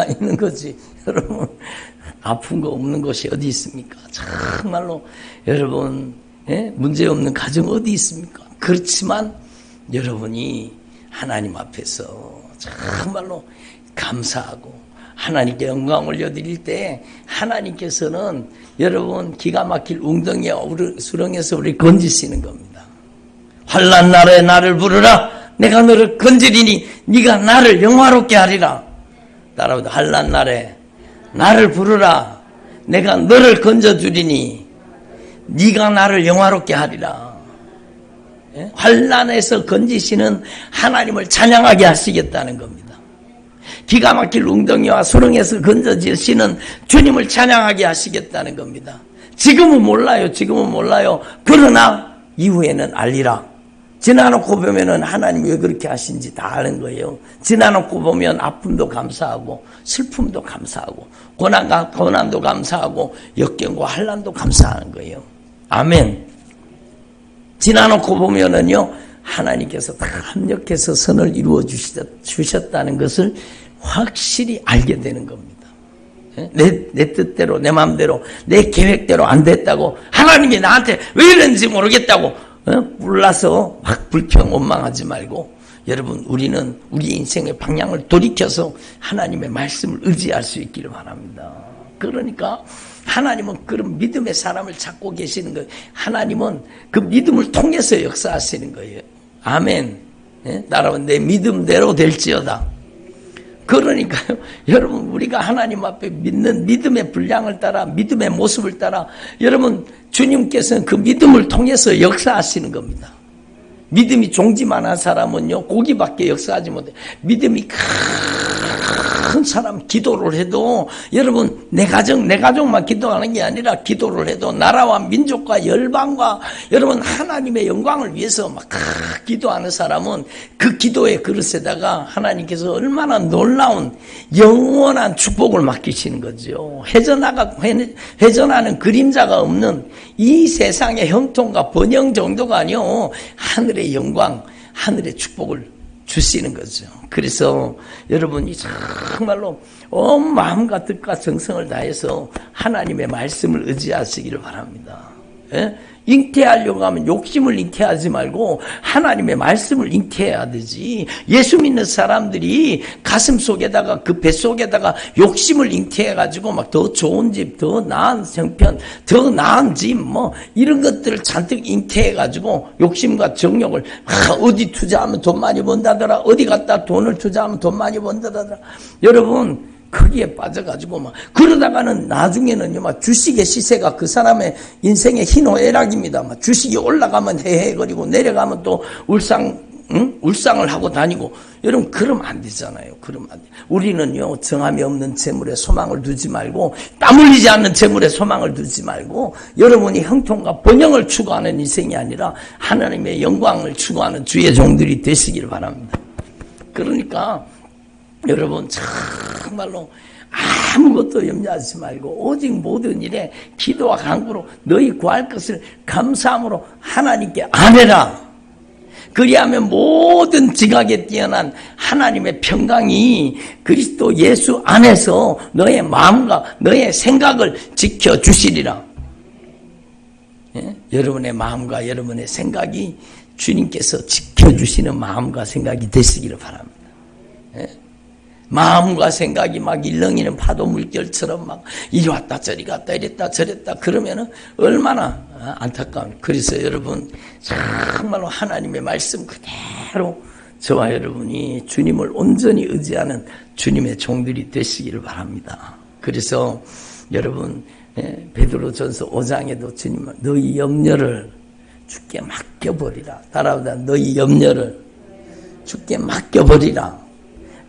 있는 거지. 여러분, 아픈 거 없는 곳이 어디 있습니까? 정말로 여러분, 문제 없는 가정 어디 있습니까? 그렇지만 여러분이 하나님 앞에서 정말로 감사하고 하나님께 영광 올려드릴 때 하나님께서는 여러분 기가 막힐 웅덩이에 수렁에서 우리 건지시는 겁니다. 환난 날에 나를 부르라. 내가 너를 건지리니 네가 나를 영화롭게 하리라. 따라오다. 환난 날에 나를 부르라. 내가 너를 건져주리니 네가 나를 영화롭게 하리라. 환난에서 건지시는 하나님을 찬양하게 하시겠다는 겁니다. 기가 막힐 웅덩이와 수렁에서 건져지시는 주님을 찬양하게 하시겠다는 겁니다. 지금은 몰라요. 그러나 이후에는 알리라. 지나놓고 보면은 하나님이 왜 그렇게 하신지 다 아는 거예요. 지나놓고 보면 아픔도 감사하고 슬픔도 감사하고 고난도 감사하고 역경과 환난도 감사하는 거예요. 아멘. 지나놓고 보면은요, 하나님께서 다 합력해서 선을 이루어 주셨다는 것을 확실히 알게 되는 겁니다. 내 뜻대로, 내 마음대로, 내 계획대로 안 됐다고, 하나님이 나한테 왜 이런지 모르겠다고 불나서 막 불평 원망하지 말고, 여러분, 우리는 우리 인생의 방향을 돌이켜서 하나님의 말씀을 의지할 수 있기를 바랍니다. 그러니까 하나님은 그런 믿음의 사람을 찾고 계시는 거예요. 하나님은 그 믿음을 통해서 역사하시는 거예요. 아멘. 따라와, 내 믿음대로 될지어다. 그러니까요, 여러분, 우리가 하나님 앞에 믿는 믿음의 분량을 따라, 믿음의 모습을 따라, 여러분, 주님께서는 그 믿음을 통해서 역사하시는 겁니다. 믿음이 종지만한 사람은요, 고기밖에 역사하지 못해. 믿음이 큰 사람 기도를 해도, 여러분, 내 가족만 기도하는 게 아니라 기도를 해도 나라와 민족과 열방과 여러분 하나님의 영광을 위해서 막 기도하는 사람은 그 기도의 그릇에다가 하나님께서 얼마나 놀라운 영원한 축복을 맡기시는 거죠. 회전하는 그림자가 없는 이 세상의 형통과 번영 정도가 아니요, 하늘의 영광, 하늘의 축복을 주시는 거죠. 그래서 여러분이 정말로 온 마음과 뜻과 정성을 다해서 하나님의 말씀을 의지하시기를 바랍니다. 잉태하려고 하면 욕심을 잉태하지 말고 하나님의 말씀을 잉태해야 되지. 예수 믿는 사람들이 가슴 속에다가, 그 뱃속에다가 욕심을 잉태해가지고 막 더 좋은 집, 더 나은 형편, 더 나은 집, 뭐 이런 것들을 잔뜩 잉태해가지고 욕심과 정욕을 어디 투자하면 돈 많이 번다더라, 어디 갖다 돈을 투자하면 돈 많이 번다더라. 여러분, 거기에 빠져가지고 막 그러다가는 나중에는요, 막 주식의 시세가 그 사람의 인생의 희노애락입니다. 막 주식이 올라가면 헤헤거리고 내려가면 또 울상 울상을 하고 다니고, 여러분, 그러면 안 되잖아요. 그러면 안 돼. 우리는요, 정함이 없는 재물에 소망을 두지 말고, 땀 흘리지 않는 재물에 소망을 두지 말고, 여러분이 형통과 번영을 추구하는 인생이 아니라, 하나님의 영광을 추구하는 주의 종들이 되시기를 바랍니다. 그러니까, 여러분, 정말로, 아무것도 염려하지 말고 오직 모든 일에 기도와 간구로 너희 구할 것을 감사함으로 하나님께 아뢰라. 그리하면 모든 지각에 뛰어난 하나님의 평강이 그리스도 예수 안에서 너의 마음과 너의 생각을 지켜주시리라. 예? 여러분의 마음과 여러분의 생각이 주님께서 지켜주시는 마음과 생각이 되시기를 바랍니다. 예? 마음과 생각이 막 일렁이는 파도 물결처럼 막 이리 왔다 저리 갔다 이랬다 저랬다 그러면은 얼마나 안타까운. 그래서 여러분 정말로 하나님의 말씀 그대로 저와 여러분이 주님을 온전히 의지하는 주님의 종들이 되시기를 바랍니다. 그래서 여러분 베드로전서 5장에도 주님은 너희 염려를 주께 맡겨버리라. 따라오다 너희 염려를 주께 맡겨버리라.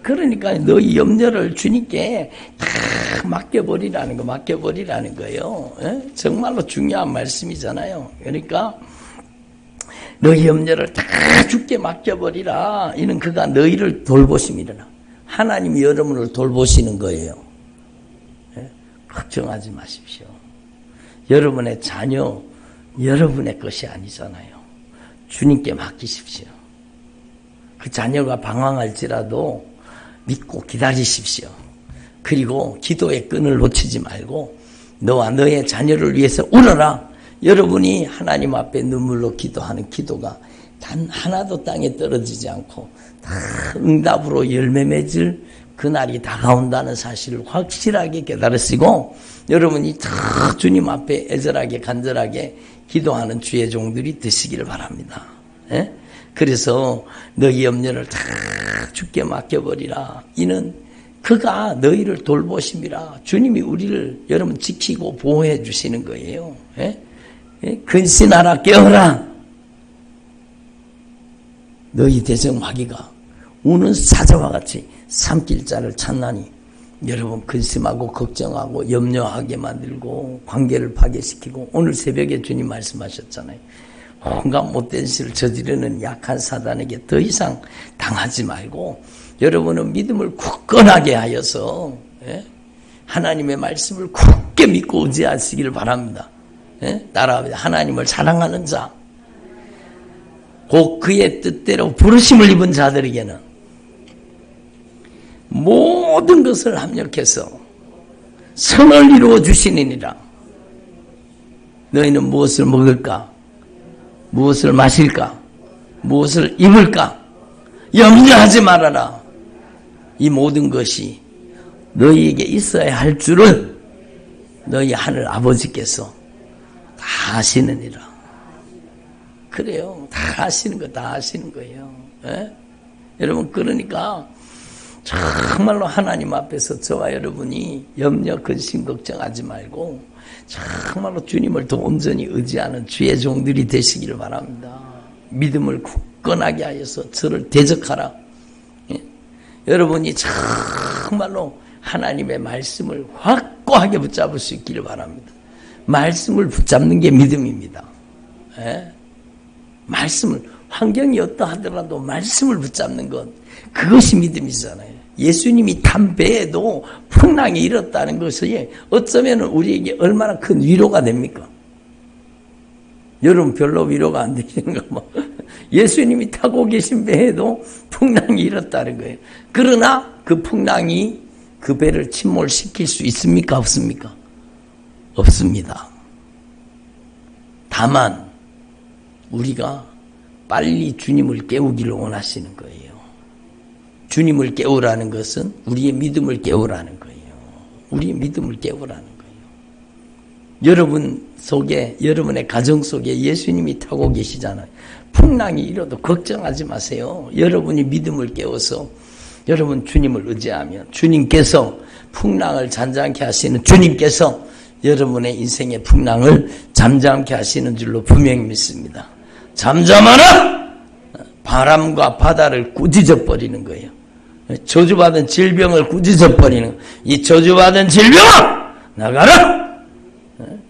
그러니까 너희 염려를 주님께 다 맡겨버리라는 거예요. 정말로 중요한 말씀이잖아요. 그러니까 너희 염려를 다 주께 맡겨버리라. 이는 그가 너희를 돌보심이라. 하나님이 여러분을 돌보시는 거예요. 걱정하지 마십시오. 여러분의 자녀, 여러분의 것이 아니잖아요. 주님께 맡기십시오. 그 자녀가 방황할지라도 믿고 기다리십시오. 그리고 기도의 끈을 놓치지 말고 너와 너의 자녀를 위해서 울어라. 여러분이 하나님 앞에 눈물로 기도하는 기도가 단 하나도 땅에 떨어지지 않고 다 응답으로 열매 맺을 그날이 다가온다는 사실을 확실하게 깨달으시고 여러분이 다 주님 앞에 애절하게 간절하게 기도하는 주의 종들이 되시기를 바랍니다. 예? 그래서 너희 염려를 다 주께 맡겨버리라. 이는 그가 너희를 돌보심이라. 주님이 우리를 여러분 지키고 보호해 주시는 거예요. 예? 예? 근신하라 깨어라. 너희 대적 마귀가 우는 사자와 같이 삼킬 자를 찾나니 여러분 근심하고 걱정하고 염려하게 만들고 관계를 파괴시키고 오늘 새벽에 주님 말씀하셨잖아요. 온갖 못된事를 저지르는 약한 사단에게 더 이상 당하지 말고 여러분은 믿음을 굳건하게 하여서 하나님의 말씀을 굳게 믿고 의지하시기를 바랍니다. 따라합니다. 하나님을 사랑하는 자, 곧 그의 뜻대로 부르심을 입은 자들에게는 모든 것을 합력해서 선을 이루어 주시느니라. 너희는 무엇을 먹을까? 무엇을 마실까? 무엇을 입을까? 염려하지 말아라. 이 모든 것이 너희에게 있어야 할 줄을 너희 하늘 아버지께서 다 아시느니라. 그래요. 다 아시는 거 다 아시는 거예요. 예? 여러분 그러니까 정말로 하나님 앞에서 저와 여러분이 염려, 근심, 걱정하지 말고 정말로 주님을 더 온전히 의지하는 주의 종들이 되시기를 바랍니다. 믿음을 굳건하게 하여서 저를 대적하라. 예? 여러분이 정말로 하나님의 말씀을 확고하게 붙잡을 수 있기를 바랍니다. 말씀을 붙잡는 게 믿음입니다. 예? 말씀을 환경이 어떠하더라도 말씀을 붙잡는 것 그것이 믿음이잖아요. 예수님이 탄 배에도 풍랑이 일었다는 것이 어쩌면 우리에게 얼마나 큰 위로가 됩니까? 여러분 별로 위로가 안 되시는가 뭐. 예수님이 타고 계신 배에도 풍랑이 일었다는 거예요. 그러나 그 풍랑이 그 배를 침몰시킬 수 있습니까? 없습니까? 없습니다. 다만 우리가 빨리 주님을 깨우기를 원하시는 거예요. 주님을 깨우라는 것은 우리의 믿음을 깨우라는 거예요. 우리의 믿음을 깨우라는 거예요. 여러분 속에, 여러분의 가정 속에 예수님이 타고 계시잖아요. 풍랑이 일어도 걱정하지 마세요. 여러분이 믿음을 깨워서 여러분 주님을 의지하면 주님께서 풍랑을 잔잔케 하시는 주님께서 여러분의 인생의 풍랑을 잠잠케 하시는 줄로 분명히 믿습니다. 잠잠하라! 사람과 바다를 꾸짖어 버리는 거예요. 저주받은 질병을 꾸짖어 버리는, 이 저주받은 질병아 나가라.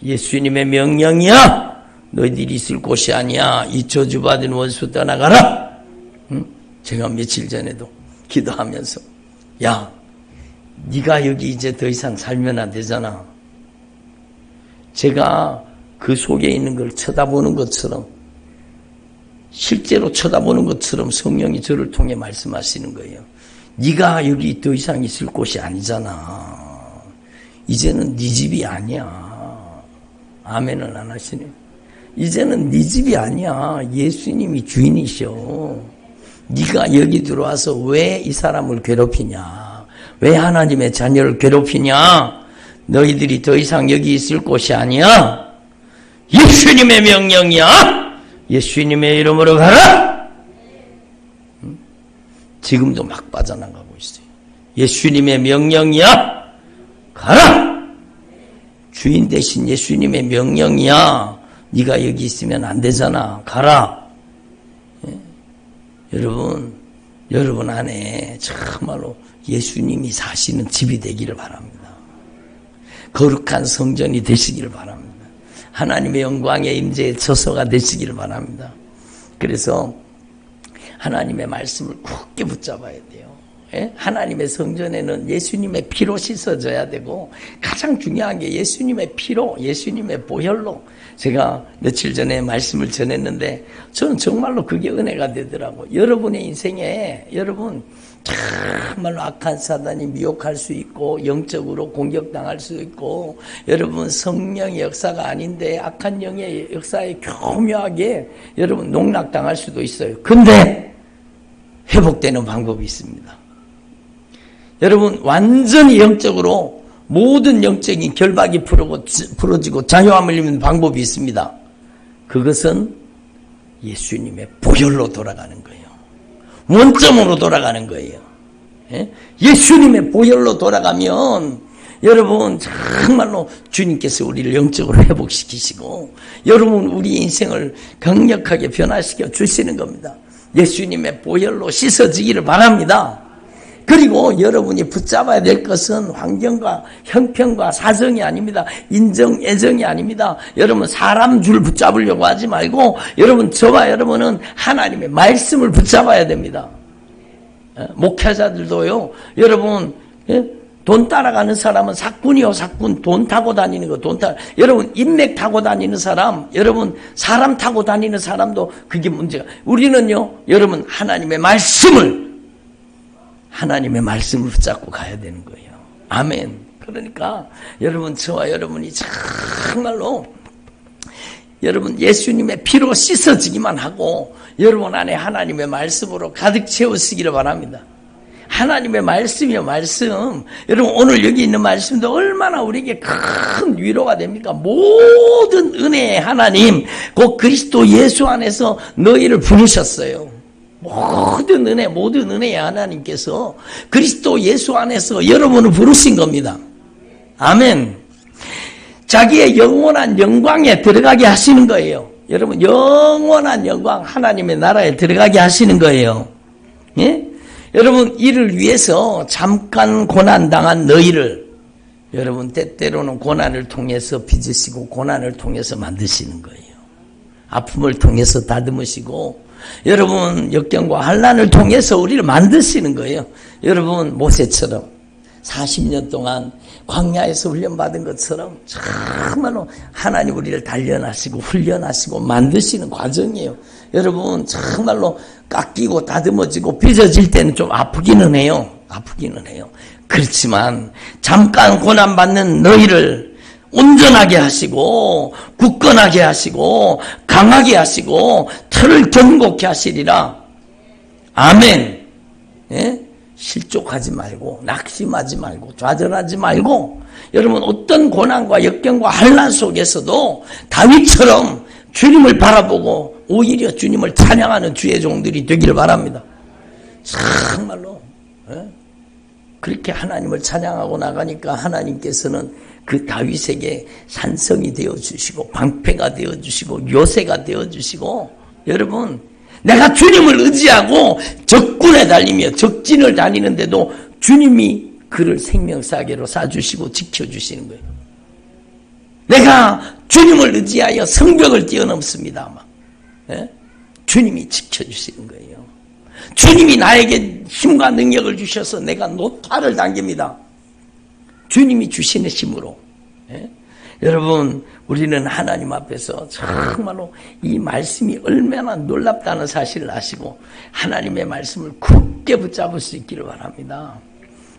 예수님의 명령이야. 너희들이 있을 곳이 아니야. 이 저주받은 원수 떠나가라. 제가 며칠 전에도 기도하면서, 야, 네가 여기 이제 더 이상 살면 안 되잖아. 제가 그 속에 있는 걸 쳐다보는 것처럼, 실제로 쳐다보는 것처럼 성령이 저를 통해 말씀하시는 거예요. 네가 여기 더 이상 있을 곳이 아니잖아. 이제는 네 집이 아니야. 아멘을 안 하시네. 이제는 네 집이 아니야. 예수님이 주인이셔. 네가 여기 들어와서 왜 이 사람을 괴롭히냐? 왜 하나님의 자녀를 괴롭히냐? 너희들이 더 이상 여기 있을 곳이 아니야. 예수님의 명령이야. 예수님의 이름으로 가라. 지금도 막 빠져나가고 있어요. 예수님의 명령이야. 가라. 주인 대신 예수님의 명령이야. 네가 여기 있으면 안 되잖아. 가라. 여러분 안에 정말로 예수님이 사시는 집이 되기를 바랍니다. 거룩한 성전이 되시기를 바랍니다. 하나님의 영광의 임재의 처소가 되시기를 바랍니다. 그래서 하나님의 말씀을 굳게 붙잡아야 돼요. 하나님의 성전에는 예수님의 피로 씻어져야 되고, 가장 중요한 게 예수님의 피로, 예수님의 보혈로. 제가 며칠 전에 말씀을 전했는데 저는 정말로 그게 은혜가 되더라고요. 여러분의 인생에 여러분 정말로 악한 사단이 미혹할 수 있고, 영적으로 공격당할 수 있고, 여러분 성령의 역사가 아닌데 악한 영의 역사에 교묘하게 여러분 농락당할 수도 있어요. 근데 회복되는 방법이 있습니다. 여러분 완전히 영적으로 모든 영적인 결박이 풀어지고 자유함을 입는 방법이 있습니다. 그것은 예수님의 보혈로 돌아가는 거예요. 원점으로 돌아가는 거예요. 예수님의 보혈로 돌아가면 여러분 정말로 주님께서 우리를 영적으로 회복시키시고, 여러분 우리 인생을 강력하게 변화시켜 주시는 겁니다. 예수님의 보혈로 씻어지기를 바랍니다. 그리고 여러분이 붙잡아야 될 것은 환경과 형편과 사정이 아닙니다. 인정, 애정이 아닙니다. 여러분 사람 줄 붙잡으려고 하지 말고, 여러분 저와 여러분은 하나님의 말씀을 붙잡아야 됩니다. 목회자들도요, 여러분 돈 따라가는 사람은 사꾼이요, 사꾼. 돈 타고 다니는 거, 여러분 인맥 타고 다니는 사람, 여러분 사람 타고 다니는 사람도 그게 문제가. 우리는요, 여러분 하나님의 말씀을 붙잡고 가야 되는 거예요. 아멘. 그러니까 여러분 저와 여러분이 정말로 여러분 예수님의 피로 씻어지기만 하고, 여러분 안에 하나님의 말씀으로 가득 채우시기를 바랍니다. 하나님의 말씀이요, 말씀. 여러분 오늘 여기 있는 말씀도 얼마나 우리에게 큰 위로가 됩니까? 모든 은혜의 하나님, 곧 그리스도 예수 안에서 너희를 부르셨어요. 모든 은혜의 하나님께서 그리스도 예수 안에서 여러분을 부르신 겁니다. 아멘. 자기의 영원한 영광에 들어가게 하시는 거예요. 여러분 영원한 영광, 하나님의 나라에 들어가게 하시는 거예요. 예? 여러분 이를 위해서 잠깐 고난당한 너희를 여러분 때때로는 고난을 통해서 빚으시고 고난을 통해서 만드시는 거예요. 아픔을 통해서 다듬으시고, 여러분 역경과 환난을 통해서 우리를 만드시는 거예요. 여러분 모세처럼 40년 동안 광야에서 훈련받은 것처럼 정말로 하나님 우리를 단련하시고 훈련하시고 만드시는 과정이에요. 여러분 정말로 깎이고 다듬어지고 빚어질 때는 좀 아프기는 해요. 그렇지만 잠깐 고난받는 너희를 온전하게 하시고 굳건하게 하시고 강하게 하시고 틀을 견고케 하시리라. 아멘. 예? 실족하지 말고 낙심하지 말고 좌절하지 말고, 여러분 어떤 고난과 역경과 환난 속에서도 다윗처럼 주님을 바라보고 오히려 주님을 찬양하는 주의 종들이 되기를 바랍니다. 정말로 그렇게 하나님을 찬양하고 나가니까 하나님께서는 그 다윗에게 산성이 되어주시고 방패가 되어주시고 요새가 되어주시고, 여러분 내가 주님을 의지하고 적군에 달리며 적진을 다니는데도 주님이 그를 생명사계로 사주시고 지켜주시는 거예요. 내가 주님을 의지하여 성벽을 뛰어넘습니다. 예? 주님이 지켜주시는 거예요. 주님이 나에게 힘과 능력을 주셔서 내가 노타를 당깁니다. 주님이 주시는 힘으로. 예? 여러분, 우리는 하나님 앞에서 정말로 이 말씀이 얼마나 놀랍다는 사실을 아시고 하나님의 말씀을 굳게 붙잡을 수 있기를 바랍니다.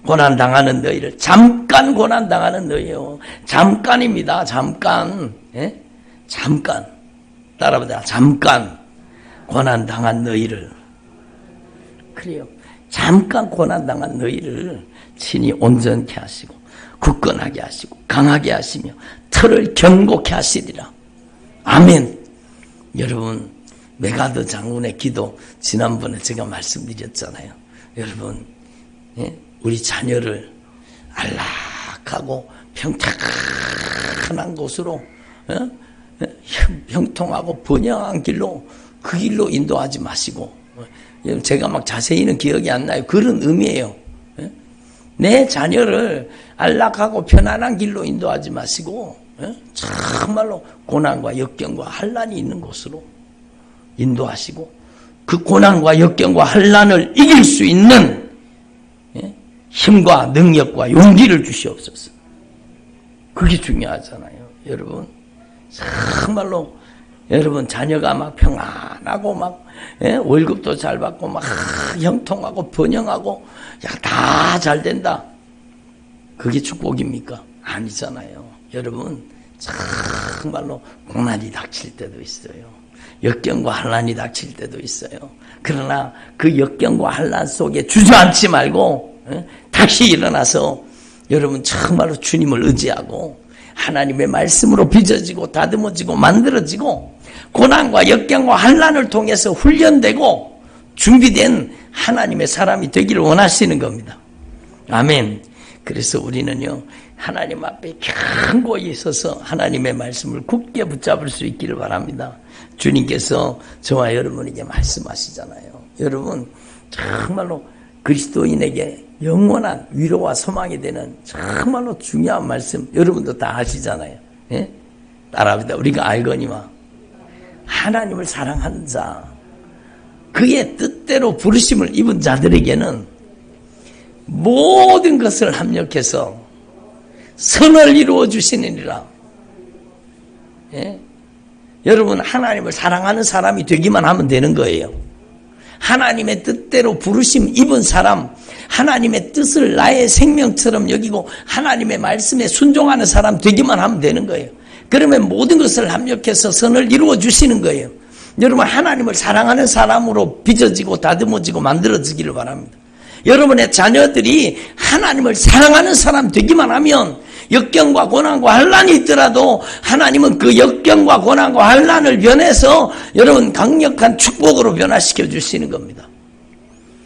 고난당하는 너희를, 잠깐 고난당하는 너희요. 잠깐입니다. 잠깐. 예? 잠깐. 따라보자. 잠깐 고난당한 너희를. 그래요. 잠깐 고난당한 너희를 친히 온전케 하시고 굳건하게 하시고 강하게 하시며 털을 견고케 하시리라. 아멘. 여러분, 메가드 장군의 기도 지난번에 제가 말씀드렸잖아요. 여러분, 예? 우리 자녀를 안락하고 평탄한 곳으로, 형통하고 번영한 길로, 그 길로 인도하지 마시고, 제가 막 자세히는 기억이 안 나요. 그런 의미예요. 내 자녀를 안락하고 편안한 길로 인도하지 마시고 정말로 고난과 역경과 환난이 있는 곳으로 인도하시고 그 고난과 역경과 환난을 이길 수 있는 힘과 능력과 용기를 주시옵소서. 그게 중요하잖아요. 여러분, 정말로 여러분 자녀가 막 평안하고 막 월급도 잘 받고 막 형통하고 번영하고 다 잘 된다. 그게 축복입니까? 아니잖아요. 여러분, 정말로 고난이 닥칠 때도 있어요. 역경과 환난이 닥칠 때도 있어요. 그러나 그 역경과 환난 속에 주저앉지 말고 다시 일어나서 여러분 정말로 주님을 의지하고 하나님의 말씀으로 빚어지고 다듬어지고 만들어지고 고난과 역경과 환난을 통해서 훈련되고 준비된 하나님의 사람이 되기를 원하시는 겁니다. 아멘. 그래서 우리는요, 하나님 앞에 견고히 서서 하나님의 말씀을 굳게 붙잡을 수 있기를 바랍니다. 주님께서 저와 여러분에게 말씀하시잖아요. 여러분, 정말로 그리스도인에게 영원한 위로와 소망이 되는 정말로 중요한 말씀, 여러분도 다 아시잖아요. 예? 따라합니다. 우리가 알거니와 하나님을 사랑하는 자, 그의 뜻대로 부르심을 입은 자들에게는 모든 것을 합력해서 선을 이루어 주시느니라. 예? 여러분, 하나님을 사랑하는 사람이 되기만 하면 되는 거예요. 하나님의 뜻대로 부르심 입은 사람, 하나님의 뜻을 나의 생명처럼 여기고 하나님의 말씀에 순종하는 사람 되기만 하면 되는 거예요. 그러면 모든 것을 합력해서 선을 이루어 주시는 거예요. 여러분, 하나님을 사랑하는 사람으로 빚어지고 다듬어지고 만들어지기를 바랍니다. 여러분의 자녀들이 하나님을 사랑하는 사람 되기만 하면 역경과 고난과 환난이 있더라도 하나님은 그 역경과 고난과 환난을 변해서 여러분 강력한 축복으로 변화시켜 주시는 겁니다.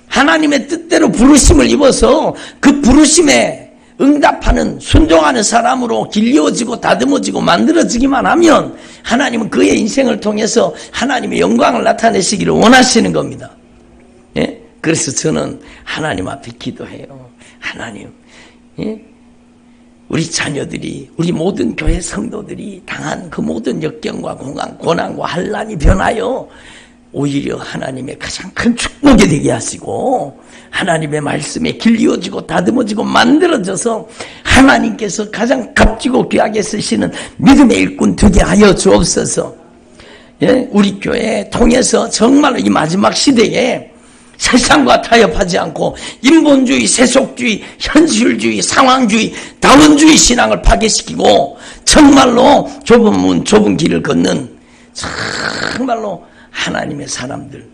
하나님의 뜻대로 부르심을 입어서 그 부르심에 응답하는 순종하는 사람으로 길려지고 다듬어지고 만들어지기만 하면 하나님은 그의 인생을 통해서 하나님의 영광을 나타내시기를 원하시는 겁니다. 예? 그래서 저는 하나님 앞에 기도해요. 하나님, 예? 우리 자녀들이, 우리 모든 교회 성도들이 당한 그 모든 역경과 고난과 환난이 변하여 오히려 하나님의 가장 큰 축복이 되게 하시고 하나님의 말씀에 길리어지고 다듬어지고 만들어져서 하나님께서 가장 값지고 귀하게 쓰시는 믿음의 일꾼 되게 하여 주옵소서. 예? 우리 교회 통해서 정말로 이 마지막 시대에 세상과 타협하지 않고 인본주의, 세속주의, 현실주의, 상황주의, 다원주의 신앙을 파괴시키고 정말로 좁은 문, 좁은 길을 걷는 정말로 하나님의 사람들,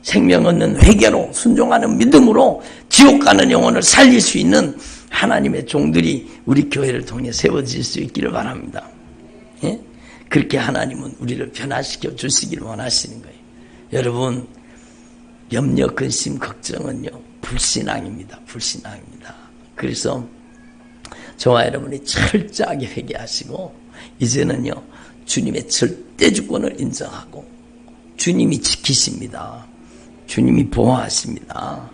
생명 얻는 회개로 순종하는 믿음으로 지옥 가는 영혼을 살릴 수 있는 하나님의 종들이 우리 교회를 통해 세워질 수 있기를 바랍니다. 예? 그렇게 하나님은 우리를 변화시켜 주시기를 원하시는 거예요. 여러분, 염려, 근심, 걱정은요 불신앙입니다. 불신앙입니다. 그래서 저와 여러분이 철저하게 회개하시고 이제는요 주님의 절대 주권을 인정하고 주님이 지키십니다. 주님이 보호하십니다.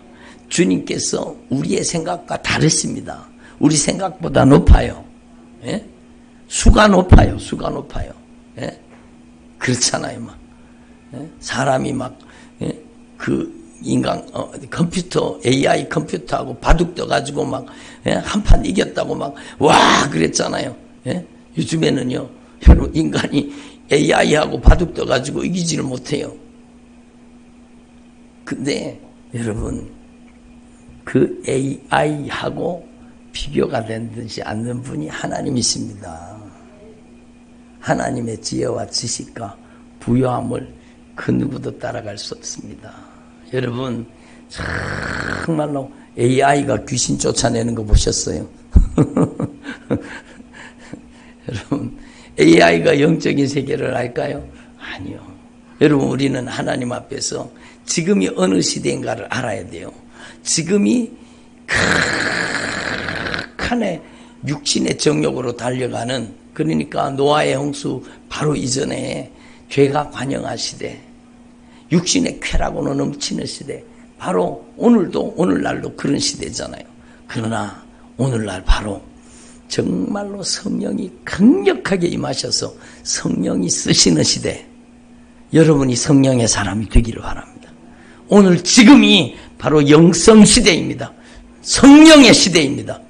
주님께서 우리의 생각과 다르십니다. 우리 생각보다 높아요. 예? 수가 높아요. 수가 높아요. 예? 그렇잖아요. 막 예? 사람이 막 예? 그 인간 컴퓨터 AI 컴퓨터하고 바둑 떠가지고 막 예? 한판 이겼다고 막 와 그랬잖아요. 예? 요즘에는요 여러분 인간이 AI하고 바둑 떠가지고 이기지를 못해요. 근데 여러분 그 AI하고 비교가 되지 않는 분이 하나님이십니다. 하나님의 지혜와 지식과 부요함을 그 누구도 따라갈 수 없습니다. 여러분 정말로 AI가 귀신 쫓아내는 거 보셨어요? 여러분 AI가 영적인 세계를 알까요? 아니요. 여러분 우리는 하나님 앞에서 지금이 어느 시대인가를 알아야 돼요. 지금이 극한의 육신의 정욕으로 달려가는 그러니까 노아의 홍수 바로 이전에 죄가 관영한 시대 육신의 쾌락으로 넘치는 시대 바로 오늘날도 그런 시대잖아요. 그러나 오늘날 바로 정말로 성령이 강력하게 임하셔서 성령이 쓰시는 시대 여러분이 성령의 사람이 되기를 바랍니다. 오늘 지금이 바로 영성 시대입니다. 성령의 시대입니다.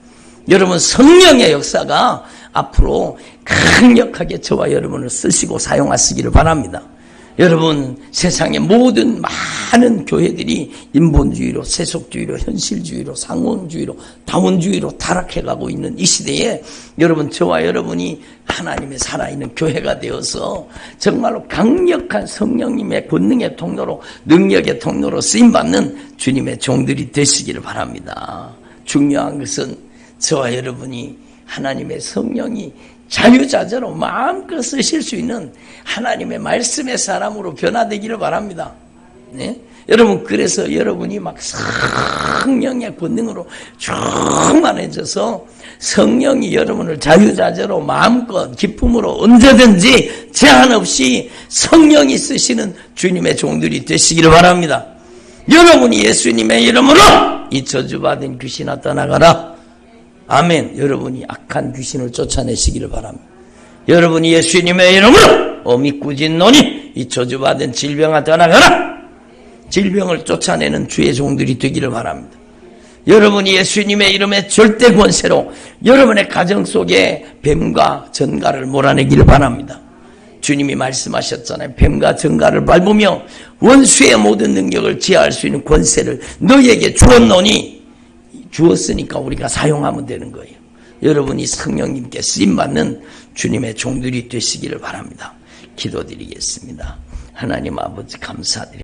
여러분 성령의 역사가 앞으로 강력하게 저와 여러분을 쓰시고 사용하시기를 바랍니다. 여러분 세상의 모든 많은 교회들이 인본주의로 세속주의로 현실주의로 상원주의로 다원주의로 타락해가고 있는 이 시대에 여러분 저와 여러분이 하나님의 살아있는 교회가 되어서 정말로 강력한 성령님의 권능의 통로로 능력의 통로로 쓰임받는 주님의 종들이 되시기를 바랍니다. 중요한 것은 저와 여러분이 하나님의 성령이 자유자재로 마음껏 쓰실 수 있는 하나님의 말씀의 사람으로 변화되기를 바랍니다. 네? 여러분 그래서 여러분이 막 성령의 권능으로 충만해져서 성령이 여러분을 자유자재로 마음껏 기쁨으로 언제든지 제한 없이 성령이 쓰시는 주님의 종들이 되시기를 바랍니다. 여러분이 예수님의 이름으로 이 저주받은 귀신아 떠나가라. 아멘. 여러분이 악한 귀신을 쫓아내시기를 바랍니다. 여러분이 예수님의 이름으로 어미꾸진 노니 이 저주받은 질병아 떠나가라. 질병을 쫓아내는 주의 종들이 되기를 바랍니다. 여러분이 예수님의 이름의 절대 권세로 여러분의 가정 속에 뱀과 전갈을 몰아내기를 바랍니다. 주님이 말씀하셨잖아요. 뱀과 전갈을 밟으며 원수의 모든 능력을 제어할 수 있는 권세를 너희에게 주었노니 주었으니까 우리가 사용하면 되는 거예요. 여러분이 성령님께 쓰임받는 주님의 종들이 되시기를 바랍니다. 기도드리겠습니다. 하나님 아버지 감사드립니다.